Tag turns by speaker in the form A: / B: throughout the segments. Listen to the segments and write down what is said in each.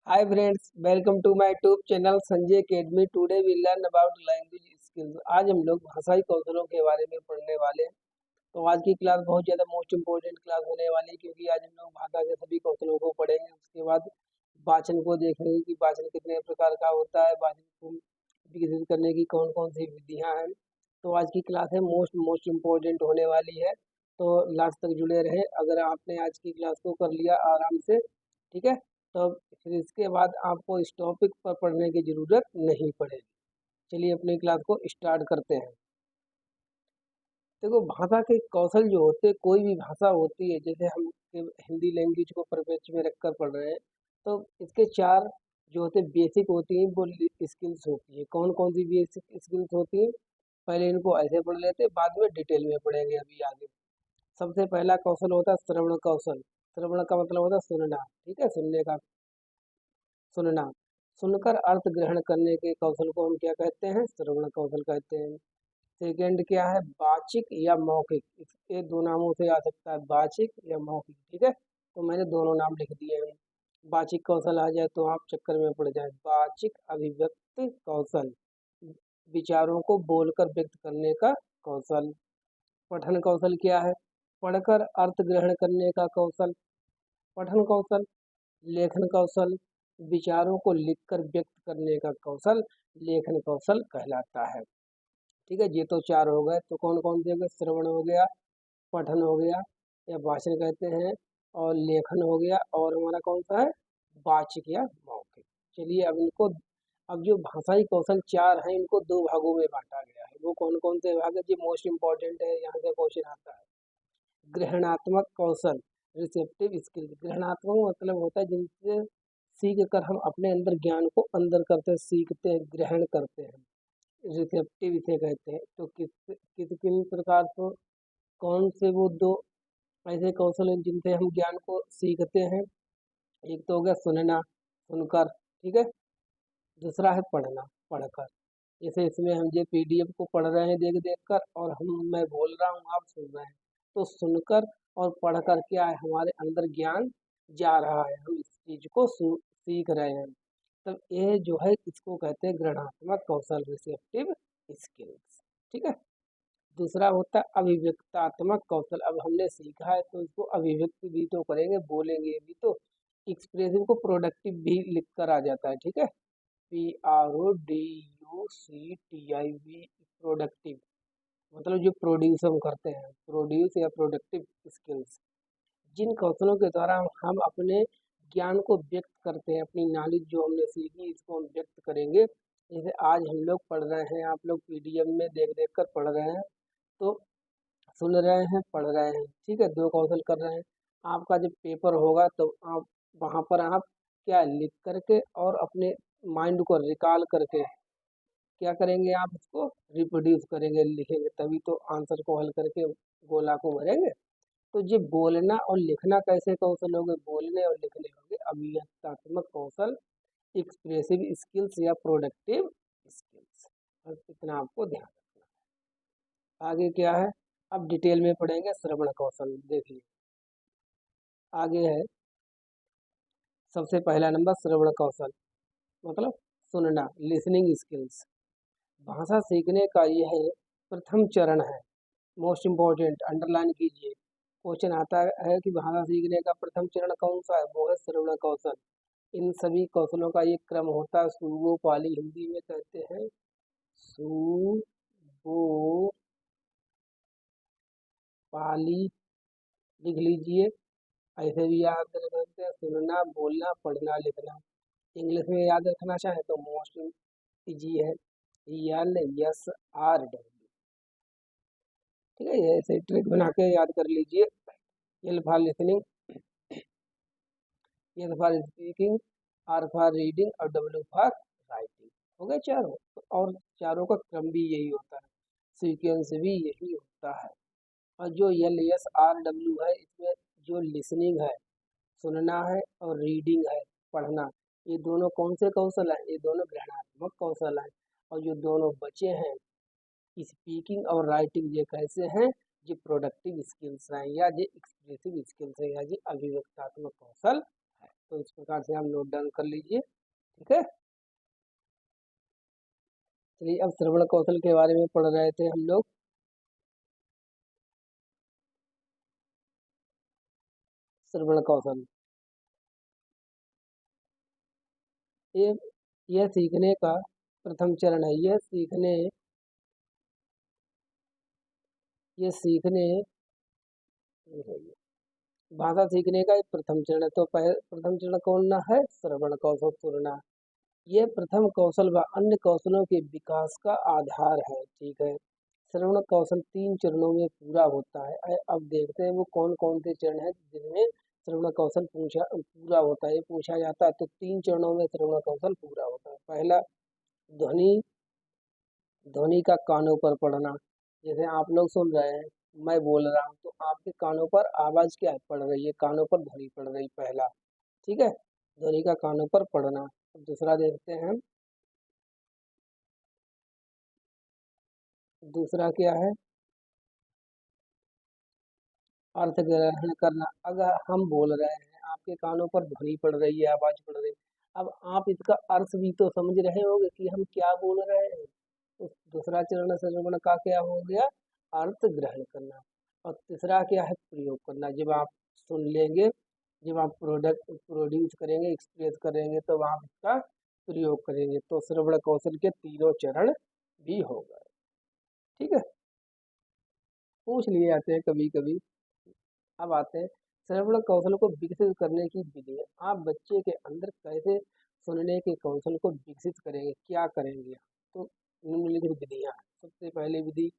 A: Hi friends, welcome to my YouTube channel Sanjay Academy. Today we learn about language skills. आज हम लोग भाषाई कौशलों के बारे में पढ़ने वाले हैं। तो आज की क्लास बहुत ज़्यादा मोस्ट इम्पोर्टेंट क्लास होने वाली है, क्योंकि आज हम लोग भाषा के सभी कौशलों को पढ़ेंगे। उसके बाद वाचन को देखेंगे कि वाचन कितने प्रकार का होता है, वाचन को विकसित करने की कौन कौन सी विधियाँ हैं। तो आज की क्लास है मोस्ट मोस्ट इम्पोर्टेंट होने वाली है, तो लास्ट तक जुड़े रहे। अगर आपने आज की क्लास को कर लिया आराम से, ठीक है, तो फिर इसके बाद आपको इस टॉपिक पर पढ़ने की ज़रूरत नहीं पड़ेगी। चलिए अपनी क्लास को स्टार्ट करते हैं। देखो, भाषा के कौशल जो होते हैं, कोई भी भाषा होती है, जैसे हम हिंदी लैंग्वेज को परिप्रेक्ष्य में रखकर पढ़ रहे हैं, तो इसके चार जो होते बेसिक होती हैं वो स्किल्स होती है। कौन कौन सी बेसिक स्किल्स होती हैं, पहले इनको ऐसे पढ़ लेते हैं, बाद में डिटेल में पढ़ेंगे अभी आगे। सबसे पहला कौशल होता है श्रवण कौशल। श्रवण का मतलब होता है सुनना, ठीक है, सुनने का सुनना। सुनकर अर्थ ग्रहण करने के कौशल को हम क्या कहते हैं? श्रवण कौशल कहते हैं। सेकंड क्या है? वाचिक या मौखिक। ये दो नामों से आ सकता है, वाचिक या मौखिक, ठीक है। तो मैंने दोनों नाम लिख दिए हैं। वाचिक कौशल आ जाए तो आप चक्कर में पड़ जाए। वाचिक अभिव्यक्ति कौशल, विचारों को बोलकर व्यक्त करने का कौशल। पठन कौशल क्या है? पढ़कर अर्थ ग्रहण करने का कौशल, पठन कौशल। लेखन कौशल, विचारों को लिखकर व्यक्त करने का कौशल लेखन कौशल कहलाता है। ठीक है, ये तो चार हो गए। तो कौन कौन से हो गए? श्रवण हो गया, पठन हो गया या भाषण कहते हैं, और लेखन हो गया, और हमारा कौन सा है? वाचिक या मौखिक। चलिए अब जो भाषाई कौशल चार हैं, इनको दो भागों में बांटा गया है। वो कौन कौन से भाग है? ये मोस्ट इंपॉर्टेंट है, यहाँ से क्वेश्चन आता है। ग्रहणात्मक कौशल, रिसेप्टिव स्किल। ग्रहणात्मक मतलब होता है जिनसे सीख कर हम अपने अंदर ज्ञान को अंदर करते हैं, सीखते हैं, ग्रहण करते हैं। रिसेप्टिव इसे कहते हैं। तो किस किन प्रकार को, कौन से वो दो ऐसे कौशल हैं जिनसे हम ज्ञान को सीखते हैं? एक तो हो गया सुनना, सुनकर, ठीक है। दूसरा है पढ़ना, पढ़कर। जैसे इसमें हम ये पीडीएफ को पढ़ रहे हैं देख देख कर, और मैं बोल रहा हूँ, आप सुन रहे हैं। तो सुनकर और पढ़कर क्या है? हमारे अंदर ज्ञान जा रहा है, हम इस चीज को सीख रहे हैं। तब ये जो है इसको कहते हैं ग्रहणात्मक कौशल, रिसेप्टिव स्किल्स, ठीक है। दूसरा होता है अभिव्यक्तात्मक कौशल। अब हमने सीखा है तो इसको अभिव्यक्त भी तो करेंगे, बोलेंगे भी तो। एक्सप्रेसिव को प्रोडक्टिव भी लिख कर आ जाता है, ठीक है। PRODUCTIV, प्रोडक्टिव मतलब जो प्रोड्यूस हम करते हैं, प्रोड्यूस या प्रोडक्टिव स्किल्स। जिन कौशलों के द्वारा हम अपने ज्ञान को व्यक्त करते हैं, अपनी नॉलेज जो हमने सीखी इसको हम व्यक्त करेंगे। जैसे आज हम लोग पढ़ रहे हैं, आप लोग पीडीएफ में देख देख कर पढ़ रहे हैं, तो सुन रहे हैं, पढ़ रहे हैं, ठीक है, दो कौशल कर रहे हैं। आपका जब पेपर होगा तो आप वहाँ पर आप क्या लिख करके और अपने माइंड को रिकॉल करके क्या करेंगे? आप उसको रिप्रोड्यूस करेंगे, लिखेंगे, तभी तो आंसर को हल करके गोला को भरेंगे। तो ये बोलना और लिखना कैसे कौशल हो गए? बोलने और लिखने हो गए अभिव्यक्तात्मक कौशल, एक्सप्रेसिव स्किल्स या प्रोडक्टिव स्किल्स। बस इतना आपको ध्यान रखना है। आगे क्या है? अब डिटेल में पढ़ेंगे श्रवण कौशल। देखिए आगे है, सबसे पहला नंबर श्रवण कौशल मतलब सुनना, लिसनिंग स्किल्स। भाषा सीखने का यह प्रथम चरण है। मोस्ट इम्पोर्टेंट, अंडरलाइन कीजिए। क्वेश्चन आता है कि भाषा सीखने का प्रथम चरण कौन सा है? वो है श्रवण कौशल। इन सभी कौशलों का एक क्रम होता है, सुबो पाली, हिंदी में कहते हैं सुबो पाली। लिख लीजिए, ऐसे भी याद रख सकते हैं, सुनना, बोलना, पढ़ना, लिखना। इंग्लिश में याद रखना चाहें तो मोस्ट इजी है, LSRW, ठीक है। ये ऐसे ट्रिक बना के याद कर लीजिए। L for listening, S for speaking, R for reading और डब्ल्यू फॉर राइटिंग। हो गए चारों। और चारों का क्रम भी यही होता है, सीक्वेंस भी यही होता है। और जो LSRW है, इसमें जो लिसनिंग है, सुनना है, और रीडिंग है, पढ़ना, ये दोनों कौन से कौशल हैं? ये दोनों ग्रहणात्मक कौशल हैं। और जो दोनों बचे हैं, स्पीकिंग और राइटिंग, ये कैसे हैं? ये प्रोडक्टिव स्किल्स हैं, या ये एक्सप्रेसिव स्किल्स है, या ये अभिव्यक्तात्मक कौशल है। तो इस प्रकार से आप नोट डाउन कर लीजिए। ठीक है, चलिए अब श्रवण कौशल के बारे में पढ़ रहे थे हम लोग। श्रवण कौशल ये यह सीखने का प्रथम चरण है। यह सीखने भाषा सीखने का एक प्रथम चरण है। तो प्रथम चरण कौन ना है? श्रवण कौशल सुनना। ये प्रथम कौशल व अन्य कौशलों के विकास का आधार है। ठीक है, श्रवण कौशल 3 चरणों में पूरा होता है। अब देखते हैं वो कौन कौन से चरण हैं जिनमें श्रवण कौशल पूरा होता है, पूछा जाता है। तो 3 चरणों में श्रवण कौशल पूरा होता है। पहला, ध्वनि ध्वनि का कानों पर पढ़ना। जैसे आप लोग सुन रहे हैं, मैं बोल रहा हूँ, तो आपके कानों पर आवाज क्या पड़ रही है? कानों पर ध्वनि पड़ रही, पहला। ठीक है, ध्वनि का कानों पर पढ़ना। दूसरा देखते हैं, दूसरा क्या है? अर्थ ग्रहण करना। अगर हम बोल रहे हैं, आपके कानों पर ध्वनि पड़ रही है, आवाज पड़ रही है, अब आप इसका अर्थ भी तो समझ रहे होंगे कि हम क्या बोल रहे हैं। तो दूसरा चरण श्रवण का क्या हो गया? अर्थ ग्रहण करना। और तीसरा क्या है? प्रयोग करना। जब आप सुन लेंगे, जब आप प्रोड्यूस करेंगे, एक्सप्रेस करेंगे, तो आप इसका प्रयोग करेंगे। तो श्रवण कौशल के तीनों चरण भी हो गए। ठीक है, पूछ लिए जाते हैं कभी कभी। अब आते हैं श्रवण कौशल को विकसित करने की विधि। आप बच्चे के अंदर कैसे सुनने के कौशल को विकसित करेंगे, क्या करेंगे? तो निम्नलिखित विधियां हैं। सबसे पहली विधि,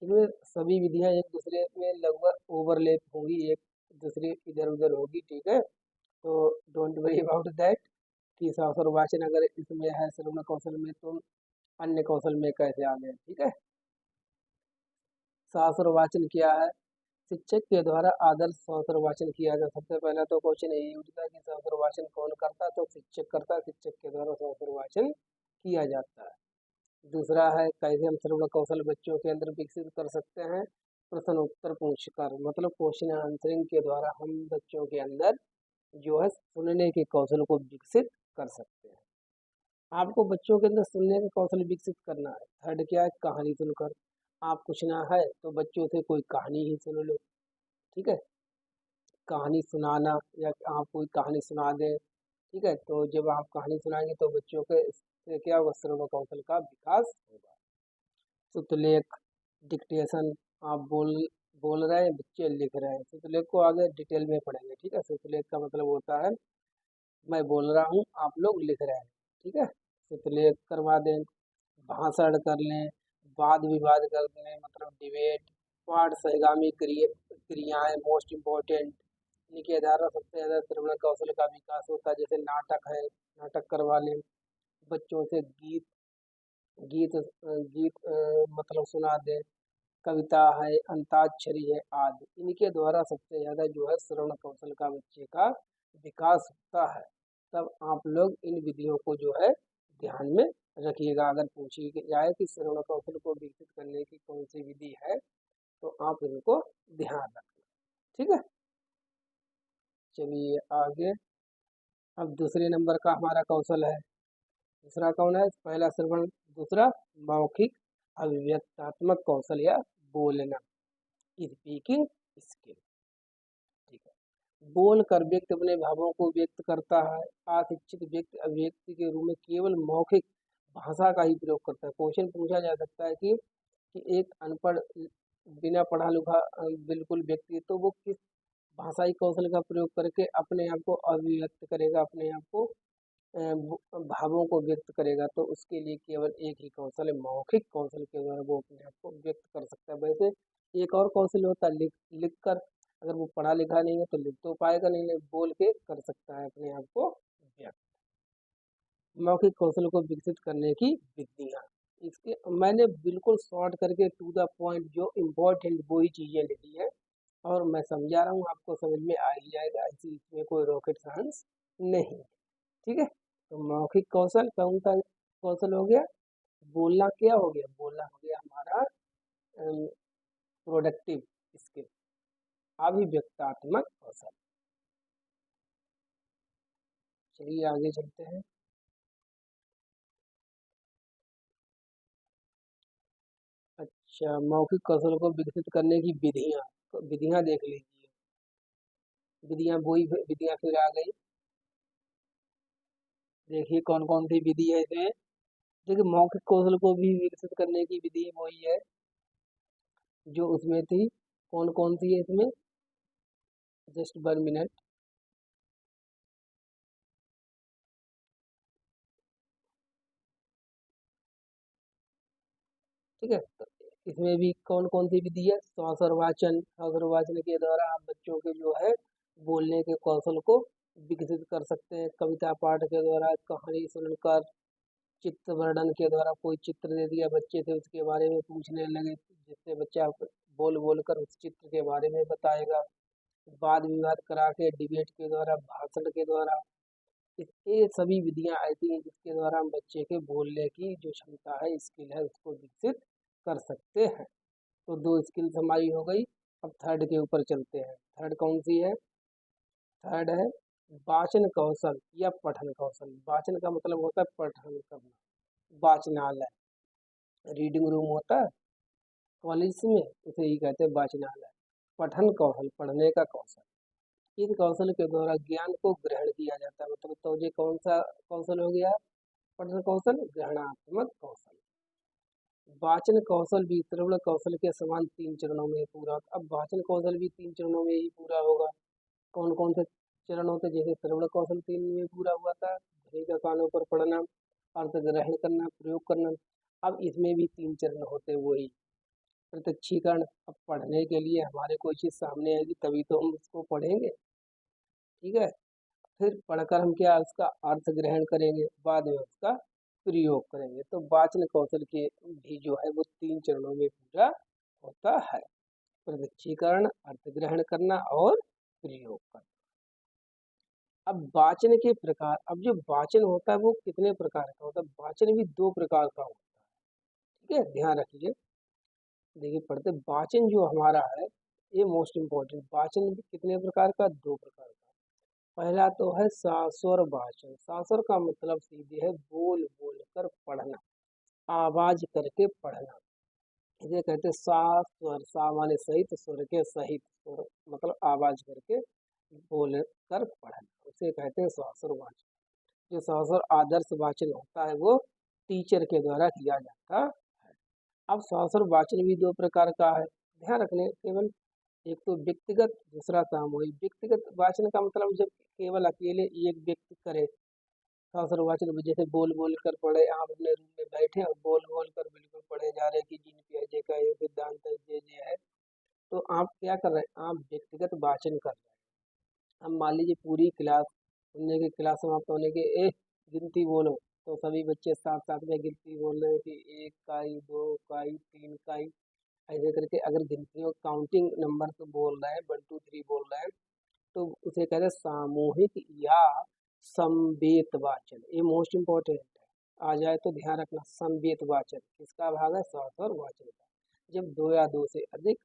A: इनमें सभी विधियां एक दूसरे में लगभग ओवरलैप होंगी, एक दूसरे इधर उधर होगी। ठीक है, तो डोंट वरी अबाउट दैट कि शास्त्र वाचन अगर इसमें है श्रवण कौशल में, तो अन्य कौशल में कैसे आ गए। ठीक है, शास्त्र वाचन क्या है? शिक्षक के द्वारा आदर्श शास्त्र वाचन किया जाए। सबसे पहला तो क्वेश्चन यही उठता है कि शास्त्र वाचन कौन करता है? तो शिक्षक करता है, शिक्षक के द्वारा शास्त्र वाचन किया जाता है। दूसरा है, कैसे हम श्रवण कौशल बच्चों के अंदर विकसित कर सकते हैं? प्रश्न उत्तर पूछकर, मतलब क्वेश्चन आंसरिंग के द्वारा हम बच्चों के अंदर जो है सुनने के कौशल को विकसित कर सकते हैं। आपको बच्चों के अंदर सुनने का कौशल विकसित करना है। थर्ड क्या है? कहानी सुनकर। आप कुछ ना है तो बच्चों से कोई कहानी ही सुन लो। ठीक है, कहानी सुनाना, या आप कोई कहानी सुना दें। ठीक है, तो जब आप कहानी सुनाएंगे तो बच्चों के से क्या होगा? श्रवण कौशल का विकास होगा। सुतलेख, डिक्टेशन। आप बोल रहे हैं, बच्चे लिख रहे हैं। सुतलेख को आगे डिटेल में पढ़ेंगे। ठीक है, सुतलेख का मतलब होता है मैं बोल रहा हूँ, आप लोग लिख रहे हैं। ठीक है, सुतलेख करवा दें। भाषण कर लें, वाद विवाद कर लें, मतलब डिबेट। पाठ सहगामी क्रियाएं मोस्ट इम्पोर्टेंट, इनके द्वारा सबसे ज़्यादा श्रवण कौशल का विकास होता है। जैसे नाटक है, नाटक करवा लें। बच्चों से गीत मतलब सुना दें। कविता है, अंताक्षरी है आदि, इनके द्वारा सबसे ज़्यादा जो है श्रवण कौशल का बच्चे का विकास होता है। तब आप लोग इन विधियों को जो है ध्यान में रखिएगा। अगर पूछी जाए कि श्रवण कौशल को विकसित करने की कौन सी विधि है, तो आप इनको ध्यान रखना। ठीक है, चलिए आगे। अब दूसरे नंबर का हमारा कौशल है। दूसरा कौन है? पहला श्रवण, दूसरा मौखिक अभिव्यक्तात्मक कौशल या बोलना, स्पीकिंग स्किल। ठीक है, बोल कर व्यक्ति अपने भावों को व्यक्त करता है। अशिक्षित व्यक्ति अभिव्यक्ति के रूप में केवल मौखिक भाषा का ही प्रयोग करता है। क्वेश्चन पूछा जा सकता है कि एक अनपढ़, बिना पढ़ा लिखा बिल्कुल व्यक्ति, तो वो किस भाषाई कौशल का प्रयोग करके अपने आप को अभिव्यक्त करेगा, अपने आप को भावों को व्यक्त करेगा? तो उसके लिए केवल एक ही कौशल है, मौखिक कौशल के द्वारा वो अपने आप को व्यक्त कर सकता है। वैसे एक और कौशल होता है लिख कर। अगर वो पढ़ा लिखा नहीं है तो लिख तो पाएगा नहीं, नहीं बोल के कर सकता है अपने आप को व्यक्त। मौखिक कौशल को विकसित करने की विधियाँ, इसके मैंने बिल्कुल शॉर्ट करके टू द पॉइंट जो इम्पोर्टेंट वो ही चीज़ें लिखी है, और मैं समझा रहा हूँ, आपको समझ में आ ही जाएगा। ऐसी इसमें कोई रॉकेट साइंस नहीं है। ठीक है, तो मौखिक कौशल कौन सा कौशल हो गया? बोलना क्या हो गया? बोलना हो गया हमारा प्रोडक्टिव स्किल, अभिव्यक्तात्मक कौशल। चलिए आगे चलते हैं। अच्छा, मौखिक कौशल को विकसित करने की विधियां, तो विधियां देख लीजिए। विधियां, वही विधियां फिर आ गई। देखिए कौन कौन सी विधि है इसमें। देखिए मौखिक कौशल को भी विकसित करने की विधि वही है जो उसमें थी। कौन कौन सी है इसमें, जस्ट 1 मिनट। ठीक है, तो इसमें भी कौन कौन सी विधि है। श्वास और वाचन, श्वास और वाचन के द्वारा आप बच्चों के जो है बोलने के कौशल को विकसित कर सकते हैं। कविता पाठ के द्वारा, कहानी सुनकर, चित्र वर्णन के द्वारा, कोई चित्र दे दिया बच्चे से उसके बारे में पूछने लगे जिससे बच्चा बोल बोल कर उस चित्र के बारे में बताएगा। वाद विवाद करा के, डिबेट के द्वारा, भाषण के द्वारा, ये सभी विधियां ऐसी हैं जिसके द्वारा हम बच्चे के बोलने की जो क्षमता है, स्किल है, उसको विकसित कर सकते हैं। तो 2 स्किल्स हमारी हो गई। अब थर्ड के ऊपर चलते हैं। थर्ड कौन सी है। थर्ड है वाचन कौशल या पठन कौशल। वाचन का मतलब होता है पठन करना। वाचनालय, रीडिंग रूम होता है कॉलेज में, उसे ही कहते हैं वाचनालय। पठन कौशल, पढ़ने का कौशल। इस कौशल के द्वारा ज्ञान को ग्रहण किया जाता है। मतलब तो ये कौन सा कौशल हो गया। पठन कौशल, ग्रहणात्मक कौशल। वाचन कौशल भी श्रवण कौशल के समान 3 चरणों में पूरा होता। अब वाचन कौशल भी 3 चरणों में ही पूरा होगा। कौन कौन से चरण होते हैं। जैसे श्रवण कौशल 3 में पूरा हुआ था, ध्वनि का कानों पर पढ़ना, अर्थ ग्रहण करना, प्रयोग करना। अब इसमें भी 3 चरण होते हैं वही। प्रत्यक्षीकरण, अब पढ़ने के लिए हमारे कोई चीज़ सामने आएगी तभी तो हम उसको पढ़ेंगे। ठीक है, फिर पढ़कर हम क्या उसका अर्थ ग्रहण करेंगे, बाद में उसका प्रयोग करेंगे। तो वाचन कौशल के भी जो है वो 3 चरणों में पूरा होता है। प्रत्यक्षीकरण, अर्थ ग्रहण करना और प्रयोग करना। अब वाचन के प्रकार। अब जो वाचन होता है वो कितने प्रकार का होता है। वाचन भी 2 प्रकार का होता है। ठीक है, ध्यान रखिए। देखिए पढ़ते, वाचन जो हमारा है ये मोस्ट इम्पोर्टेंट। वाचन भी कितने प्रकार का, 2 प्रकार का। पहला तो है सास्वर वाचन। सास्वर का मतलब सीधे है बोल बोल कर पढ़ना, आवाज करके पढ़ना। इसे कहते हैं सा स्वर। सा माने सहित, स्वर के सहित, स्वर मतलब आवाज करके बोल कर पढ़ना, उसे कहते हैं सास्वर वाचन। जो सास्वर आदर्श वाचन होता है वो टीचर के द्वारा किया जाता है। अब सास्वर वाचन भी 2 प्रकार का है, ध्यान रखने केवल। एक तो व्यक्तिगत, दूसरा सामूहिक। व्यक्तिगत वाचन का मतलब जब केवल अकेले एक व्यक्ति करे। शास्त्र वाचन में जैसे बोल बोल कर पढ़े, आप अपने रूम में बैठे और बोल बोल कर बिल्कुल पढ़े जा रहे कि जीन पियाजे का ये सिद्धांत है, ये है। तो आप क्या कर रहे हैं, आप व्यक्तिगत वाचन कर रहे हैं। अब मान लीजिए पूरी क्लास सुनने की, क्लास समाप्त होने के गिनती बोलो, तो सभी बच्चे साथ साथ में गिनती बोल रहे हैं कि 1 काई, 2 काई, 3 काई, ऐसे करके अगर गिनतियों काउंटिंग नंबर से बोल रहे हैं, 1 2 3 बोल रहे हैं, तो उसे कहते हैं सामूहिक या समवेत वाचन। ये मोस्ट इम्पोर्टेंट है, आ जाए तो ध्यान रखना। समवेत वाचन किसका भाग है, सास्वर वाचन का। जब 2 या 2 से अधिक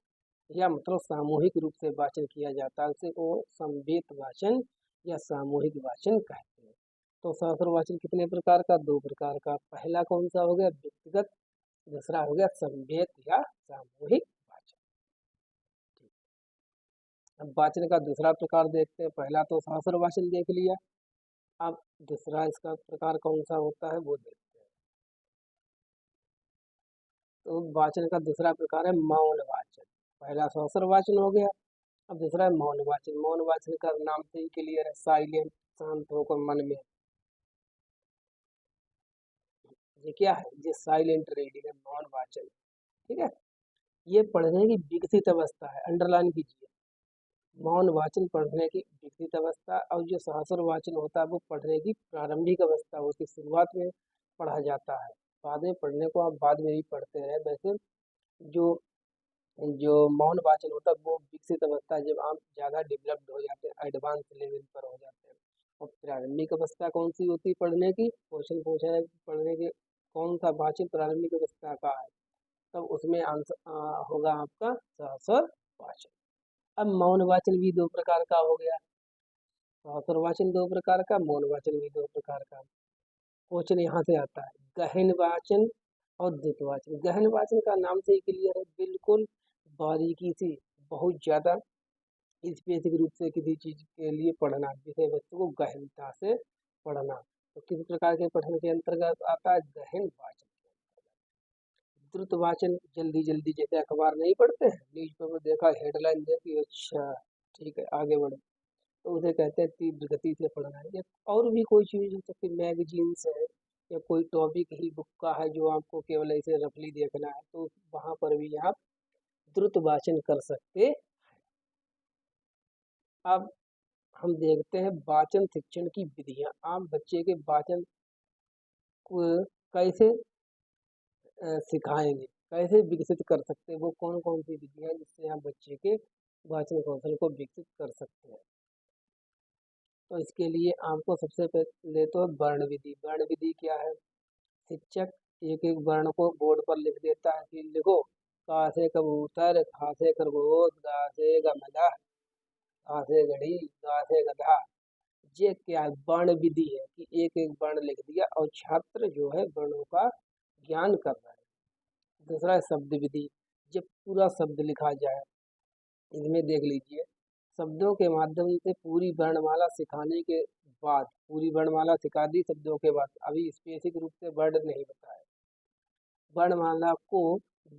A: या मतलब सामूहिक रूप से वाचन किया जाता है उसे वो समवेत वाचन या सामूहिक वाचन कहते हैं। तो सास्वर वाचन कितने प्रकार का, 2 प्रकार का। पहला कौन सा हो गया, व्यक्तिगत। दूसरा हो गया समवेत या सामूहिक वाचन। अब वाचन का दूसरा प्रकार देखते हैं। पहला तो सास्वर वाचन देख लिया, अब दूसरा इसका प्रकार कौन सा होता है वो देखते हैं। तो वाचन का दूसरा प्रकार है मौन वाचन। पहला सास्वर वाचन हो गया, अब दूसरा है मौन वाचन। मौन वाचन का नाम से ही क्लियर है, साइलेंट, शांत होकर मन में। ये क्या है, ये साइलेंट रीडिंग है, मौन वाचन। ठीक है, ये पढ़ने की विकसित अवस्था है, अंडरलाइन कीजिए। मौन वाचन पढ़ने की विकसित अवस्था, और जो सहस्र वाचन होता है वो पढ़ने की प्रारंभिक अवस्था होती है। शुरुआत में पढ़ा जाता है, बाद में पढ़ने को आप बाद में भी पढ़ते हैं। वैसे जो जो मौन वाचन होता है वो विकसित अवस्था है, जब आप ज़्यादा डेवलप्ड हो जाते हैं, एडवांस लेवल पर हो जाते हैं। और प्रारंभिक अवस्था कौन सी होती है पढ़ने की, क्वेश्चन पूछा है पढ़ने के कौन सा वाचन प्रारंभिक अवस्था का है, तब उसमें आंसर होगा आपका सहस्र वाचन। अब मौन वाचन भी 2 प्रकार का हो गया। स्वाक्षर वाचन दो प्रकार का, मौन वाचन भी दो प्रकार का। क्वेश्चन यहाँ से आता है, गहन वाचन और द्रुत वाचन। गहन वाचन का नाम से ही क्लियर है, बिल्कुल बारीकी से, बहुत ज्यादा स्पेसिफिक रूप से किसी चीज के लिए पढ़ना, विषय वस्तु को गहनता से पढ़ना। तो किस प्रकार के पठन के अंतर्गत आता है? गहन वाचन के अंतर्गत। द्रुत वाचन जल्दी जल्दी, जैसे अखबार नहीं पढ़ते हैं, न्यूज़पेपर देखा, हेडलाइन देखी, अच्छा ठीक है आगे बढ़े, तो उसे कहते हैं तीव्र गति से पढ़ना है। या और भी कोई चीज हो सकती, मैगजीन्स है या कोई टॉपिक ही बुक का है जो आपको केवल ऐसे रफली देखना है, तो वहां पर भी आप द्रुत वाचन कर सकते। अब हम देखते हैं वाचन शिक्षण की विधियां। आप बच्चे के वाचन को कैसे सिखाएंगे, कैसे विकसित कर सकते हैं, वो कौन कौन सी विधियां हैं जिससे आप बच्चे के वाचन कौशल को विकसित कर सकते हैं। तो इसके लिए आपको सबसे पहले तो वर्ण विधि। वर्ण विधि क्या है? शिक्षक एक एक वर्ण को बोर्ड पर लिख देता है कि लिखो, का से कबूतर, खा से खरगोश, गा से गमला, घा से घड़ी, गा से गधा। ये क्या है? वर्ण विधि है कि एक एक वर्ण लिख दिया और छात्र जो है वर्णों का ज्ञान कर रहा है। दूसरा है शब्द विधि, जब पूरा शब्द लिखा जाए। इसमें देख लीजिए, शब्दों के माध्यम से पूरी वर्णमाला सिखाने के बाद, पूरी वर्णमाला सिखा दी शब्दों के बाद, अभी स्पेसिफिक रूप से वर्ड नहीं बताया, वर्णमाला को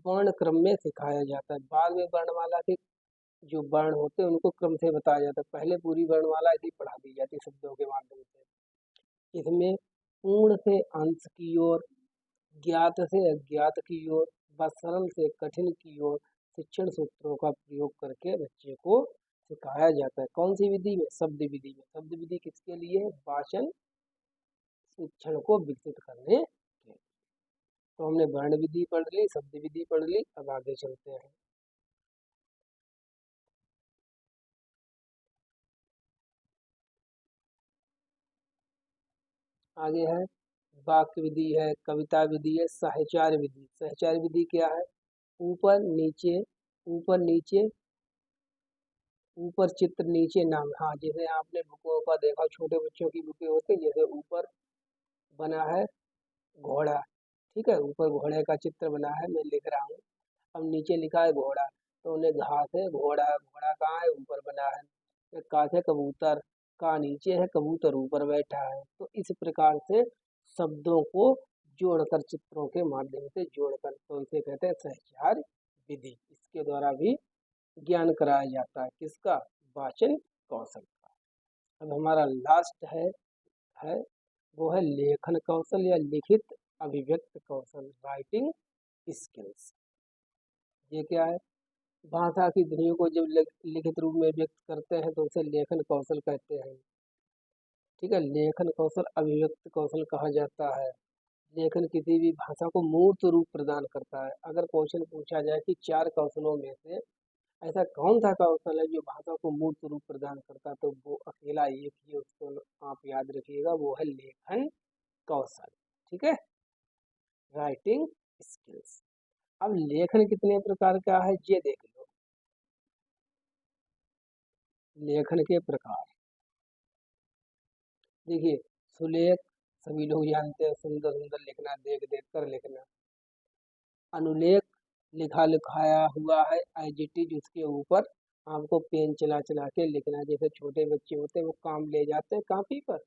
A: वर्ण क्रम में सिखाया जाता है। बाद में वर्णमाला के जो वर्ण होते हैं उनको क्रम से बताया जाता है, पहले पूरी वर्णमाला ऐसी पढ़ा दी जाती है शब्दों के माध्यम से। इसमें पूर्ण से अंश की ओर, ज्ञात से अज्ञात की ओर व सरल से कठिन की ओर शिक्षण सूत्रों का प्रयोग करके बच्चे को सिखाया जाता है। कौन सी विधि में? शब्द विधि में। शब्द विधि किसके लिए? वाचन शिक्षण को विकसित करने के लिए। तो हमने वर्ण विधि पढ़ ली, शब्द विधि पढ़ ली, अब आगे चलते हैं। आगे है वाक्य विधि है, कविता विधि है, सहचार विधि। सहचार विधि क्या है? ऊपर नीचे, ऊपर नीचे, ऊपर चित्र नीचे नाम। हाँ, जैसे आपने बुकों का देखा, छोटे बच्चों की बुकें होती है, जैसे ऊपर बना है घोड़ा, ठीक है, ऊपर घोड़े का चित्र बना है, मैं लिख रहा हूँ, अब नीचे लिखा है घोड़ा, तो उन्हें घास है घोड़ा, घोड़ा कहाँ है? ऊपर बना है। फिर का से कबूतर, का नीचे है, कबूतर ऊपर बैठा है। तो इस प्रकार से शब्दों को जोड़कर, चित्रों के माध्यम से जोड़कर, तो इसे कहते हैं सहचार विधि। इसके द्वारा भी ज्ञान कराया जाता है, किसका? वाचन कौशल का। अब हमारा लास्ट है वो है लेखन कौशल या लिखित अभिव्यक्त कौशल, राइटिंग स्किल्स। ये क्या है? भाषा की ध्वनियों को जब लिखित रूप में व्यक्त करते हैं तो उसे लेखन कौशल कहते हैं। ठीक है, लेखन कौशल अभिव्यक्त कौशल कहा जाता है। लेखन किसी भी भाषा को मूर्त रूप प्रदान करता है। अगर क्वेश्चन पूछा जाए कि चार कौशलों में से ऐसा कौन सा कौशल है जो भाषा को मूर्त रूप प्रदान करता है, तो वो अकेला एक ही है, उसको आप याद रखिएगा, वो है लेखन कौशल। ठीक है, राइटिंग स्किल्स। अब लेखन कितने प्रकार का है ये देख लो। लेखन के प्रकार देखिए, सुलेख सभी लोग जानते हैं, सुंदर सुंदर लिखना, देख देख कर लिखना। अनुलेख लिखा लिखाया हुआ है एज इट इज, उसके ऊपर आपको पेन चला चला के लिखना। जैसे छोटे बच्चे होते हैं वो काम ले जाते हैं कापी पर,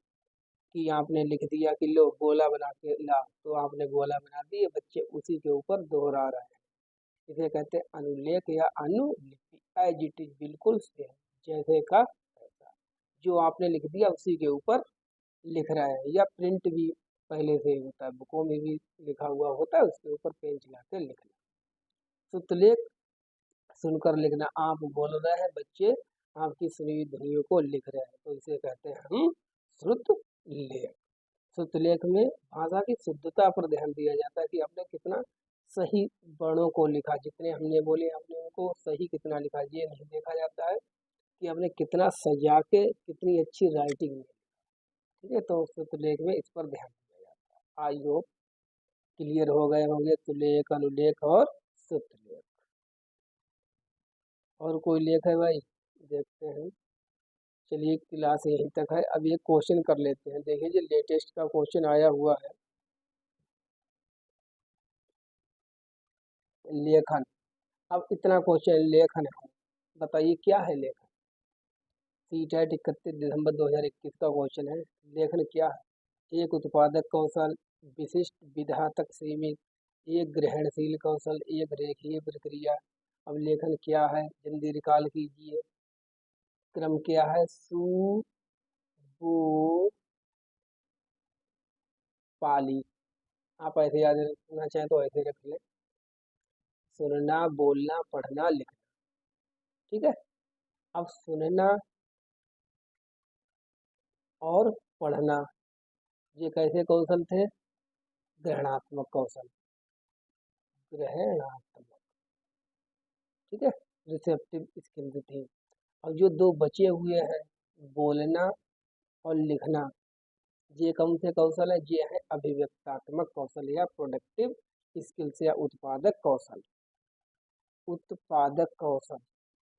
A: कि आपने लिख दिया कि लो गोला बना के ला, तो आपने गोला बना दिए, बच्चे उसी के ऊपर दोहरा रहे हैं। इसे कहते हैं अनुलेख या अनुलिपि। एज इट इज, बिल्कुल सेम, जैसे का ऐसा, जो आपने लिख दिया उसी के ऊपर लिख रहा है। या प्रिंट भी पहले से ही होता है, बुकों में भी लिखा हुआ होता है, उसके ऊपर पेन चला के लिखना। श्रुतलेख सुनकर लिखना, आप बोल रहे हैं, बच्चे आपकी सुनी हुई ध्वनियों को लिख रहे हैं, तो इसे कहते हैं हम श्रुत लेख। श्रुत लेख में भाषा की शुद्धता पर ध्यान दिया जाता है कि आपने कितना सही वर्णों को लिखा, जितने हमने बोले आपने उनको सही कितना लिखा। ये नहीं देखा जाता है कि आपने कितना सजा के कितनी अच्छी राइटिंग में। ठीक है, तो श्रुत लेख में इस पर ध्यान दिया जाता है। आई होप क्लियर हो गए होंगे सुलेख, अनुलेख और श्रुत लेख। और कोई लेख है भाई? देखते हैं। चलिए क्लास यहीं तक है। अब ये क्वेश्चन कर लेते हैं। देखिए जो लेटेस्ट का क्वेश्चन आया हुआ है, लेखन। अब इतना क्वेश्चन लेखन है, बताइए क्या है लेखन। सीटेट 31 दिसंबर 2021 का क्वेश्चन है। लेखन क्या है? एक उत्पादक कौशल, विशिष्ट विधा तक सीमित, एक ग्रहणशील कौशल, एक रेखीय प्रक्रिया। अब लेखन क्या है, जल्दी रिकॉल कीजिए। क्रम क्या है? सु, बु, पाली। आप ऐसे याद रखना चाहें तो ऐसे रख लें। सुनना, बोलना, पढ़ना, लिखना। ठीक है। अब सुनना और पढ़ना, ये कैसे कौशल थे? ग्रहणात्मक कौशल, ग्रहणात्मक। ठीक है, रिसेप्टिव स्किल्स थी। अब जो दो बचे हुए हैं, बोलना और लिखना, ये कौन से कौशल है? ये है अभिव्यक्तात्मक कौशल या प्रोडक्टिव स्किल्स या उत्पादक कौशल। उत्पादक कौशल,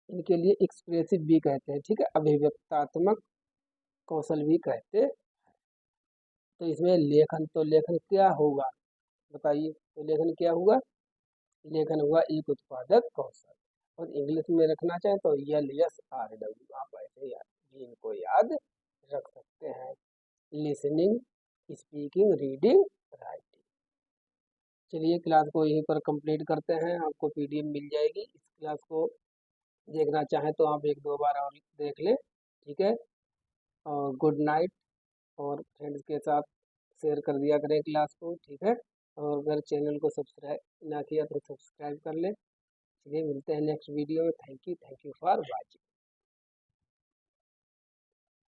A: इनके लिए एक्सप्रेसिव भी कहते हैं। ठीक है, अभिव्यक्तात्मक कौशल भी कहते हैं। तो इसमें लेखन, तो लेखन क्या होगा बताइए? तो लेखन क्या हुआ? लेखन हुआ एक उत्पादक कौशल। और इंग्लिश में रखना चाहें तो LSRW, आप ऐसे याद भी इनको याद रख सकते हैं। Listening, speaking, reading, writing. चलिए क्लास को यहीं पर कंप्लीट करते हैं। आपको PDF मिल जाएगी। इस क्लास को देखना चाहें तो आप एक दो बार और देख लें। ठीक है, और गुड नाइट। और फ्रेंड्स के साथ शेयर कर दिया करें क्लास को। ठीक है, और अगर चैनल को सब्सक्राइब ना किया तो सब्सक्राइब कर लें। चलिए मिलते हैं नेक्स्ट वीडियो में। Thank you for watching.